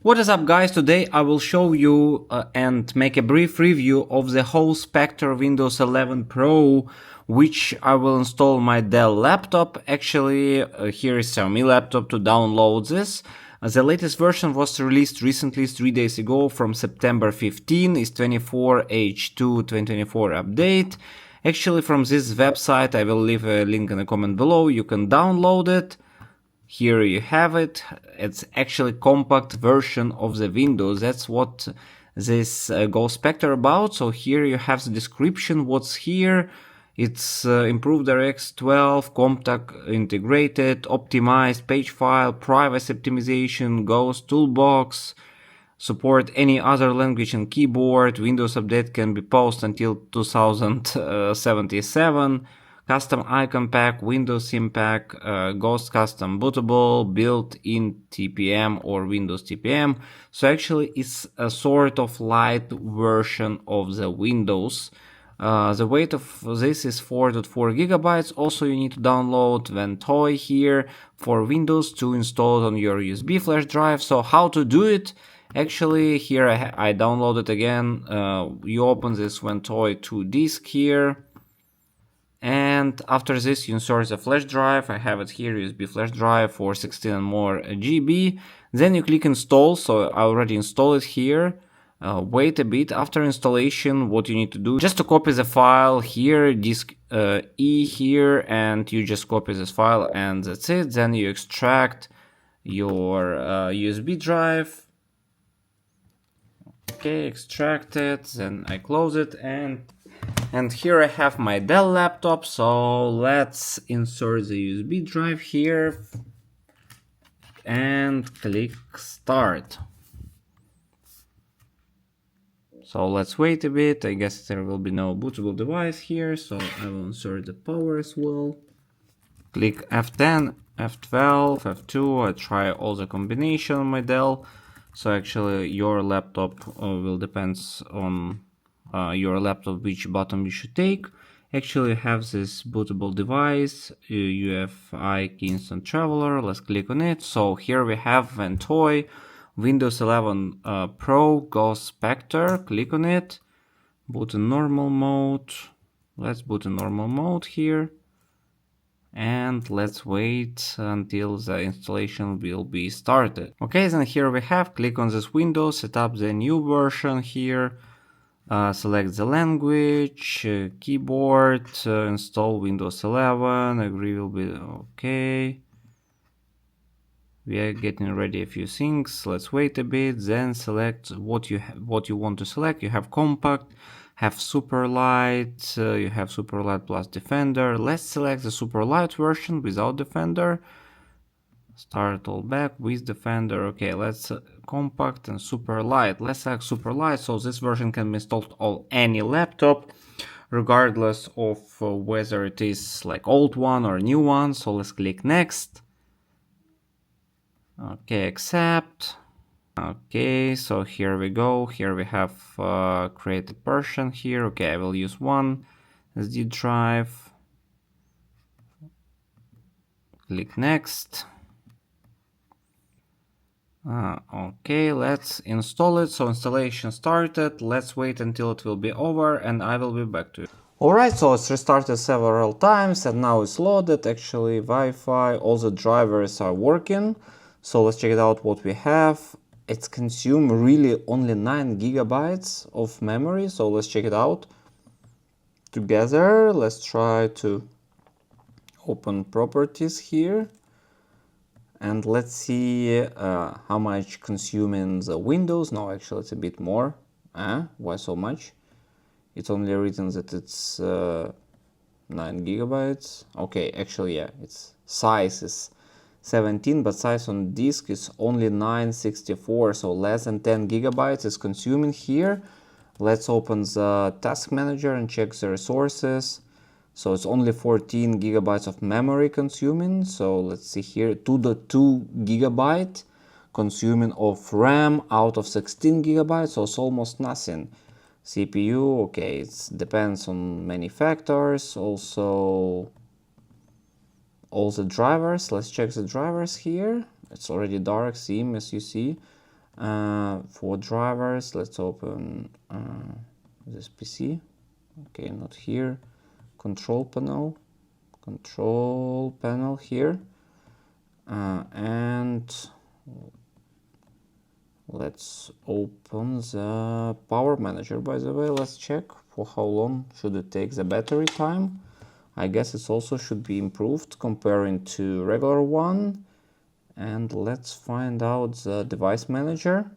What is up, guys? Today I will show you and make a brief review of the Ghost Spectre Windows 11 Pro, which I will install on my Dell laptop. Actually, here is Xiaomi laptop to download this. The latest version was released recently, 3 days ago, from September 15, is 24H2 2024 update. Actually, from this website, I will leave a link in the comment below, you can download it. Here you have it. It's actually compact version of the Windows. That's what this Ghost Spectre about. So here you have the description, what's here. It's improved DirectX 12, compact integrated, optimized page file, privacy optimization, Ghost toolbox, support any other language and keyboard. Windows update can be paused until 2077. Custom icon pack, Windows SIM pack, Ghost custom bootable, built-in TPM or Windows TPM. So actually it's a sort of light version of the Windows. The weight of this is 4.4 gigabytes. Also you need to download Ventoy here for Windows to install it on your USB flash drive. So how to do it? Actually here I downloaded again. You open this Ventoy 2 disk here. And after this you insert the flash drive. I have it here, USB flash drive for 16 and more GB. Then you click install, so I already installed it here. Wait a bit. After installation, what you need to do, just to copy the file here, disk E here, and you just copy this file and that's it. Then you extract your USB drive. Okay, extract it, then I close it, and here I have my Dell laptop. So let's insert the USB drive here and click start. So let's wait a bit. I guess there will be no bootable device here, so I will insert the power as well. Click F10, F12, F2. I try all the combination on my Dell. So actually your laptop will depend on your laptop which button you should take. Actually you have this bootable device, UEFI Key Instant Traveler. Let's click on it. So here we have Ventoy, Windows 11 Pro, Ghost Spectre. Click on it, boot in normal mode. Let's boot in normal mode here. And let's wait until the installation will be started. Okay, then here we have, click on this window, set up the new version here, select the language, keyboard, install Windows 11, agree will be okay. We are getting ready a few things, let's wait a bit, then select what you want to select. You have compact, have super light, you have super light plus defender. Let's select the super light version without defender. Start all back with defender. Okay, let's compact and super light. Let's select super light, so this version can be installed on any laptop regardless of whether it is like old one or new one. So let's click next. Okay, accept. Okay, so here we go. Here we have created version here. Okay, I will use one SD drive. Click next. Okay, let's install it. So installation started. Let's wait until it will be over and I will be back to you. Alright, so it's restarted several times and now it's loaded. Actually, Wi-Fi, all the drivers are working. So let's check it out what we have. It's consumed really only 9 gigabytes of memory. So let's check it out together. Let's try to open properties here. And let's see how much consuming the Windows. No, actually it's a bit more. Why so much? It's only written that it's 9 gigabytes. Okay, actually yeah, its size is 17, but size on disk is only 964, so less than 10 gigabytes is consuming here. Let's open the task manager and check the resources. So it's only 14 gigabytes of memory consuming. So let's see here, 2.2 gigabyte consuming of RAM out of 16 gigabytes, so it's almost nothing. CPU, okay, it depends on many factors. Also all the drivers, let's check the drivers here. It's already dark theme as you see. For drivers, let's open this PC. Okay, not here. Control panel here, and let's open the power manager. By the way, let's check for how long should it take the battery time. I guess it also should be improved comparing to regular one. And let's find out the device manager.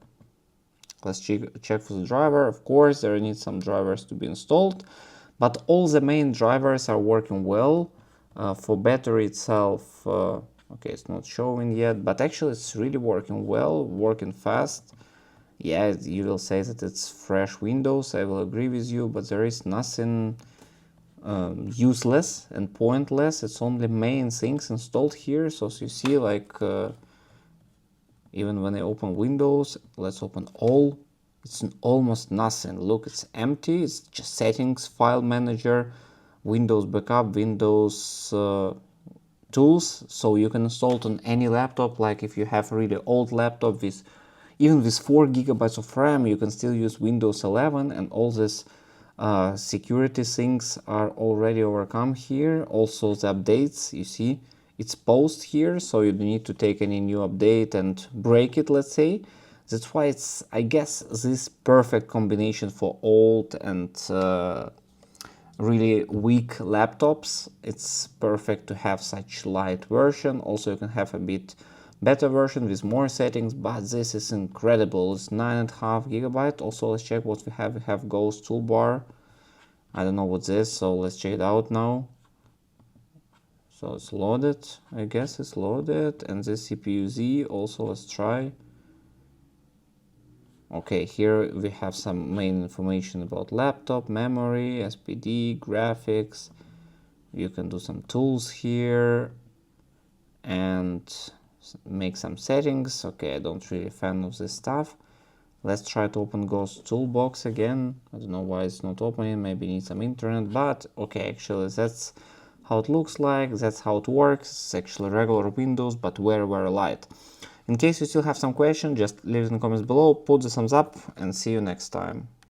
Let's check for the driver. Of course, there needs some drivers to be installed, but all the main drivers are working well. For battery itself, okay, it's not showing yet, but actually it's really working well, working fast. Yeah, you will say that it's fresh Windows, I will agree with you, but there is nothing useless and pointless. It's only main things installed here. So as you see, like even when I open Windows, let's open all, it's almost nothing. Look, it's empty. It's just settings, file manager, Windows backup, Windows tools. So you can install it on any laptop. Like if you have a really old laptop with even with 4 GB of RAM, you can still use Windows 11, and all this security things are already overcome here. Also the updates, you see, it's paused here, so you don't need to take any new update and break it, let's say. That's why it's, I guess, this perfect combination for old and really weak laptops. It's perfect to have such light version. Also, you can have a bit better version with more settings, but this is incredible. It's 9.5 GB. Also, let's check what we have. We have Ghost toolbar. I don't know what's this, so let's check it out now. So it's loaded, I guess it's loaded, and this CPU Z also, let's try. Okay, here we have some main information about laptop, memory, SPD, graphics. You can do some tools here and make some settings. Okay, I don't really fan of this stuff. Let's try to open Ghost Toolbox again. I don't know why it's not opening, maybe need some internet, but okay, actually that's how it looks like, that's how it works. It's actually regular Windows, but very, very light. In case you still have some questions, just leave it in the comments below, put the thumbs up, and see you next time.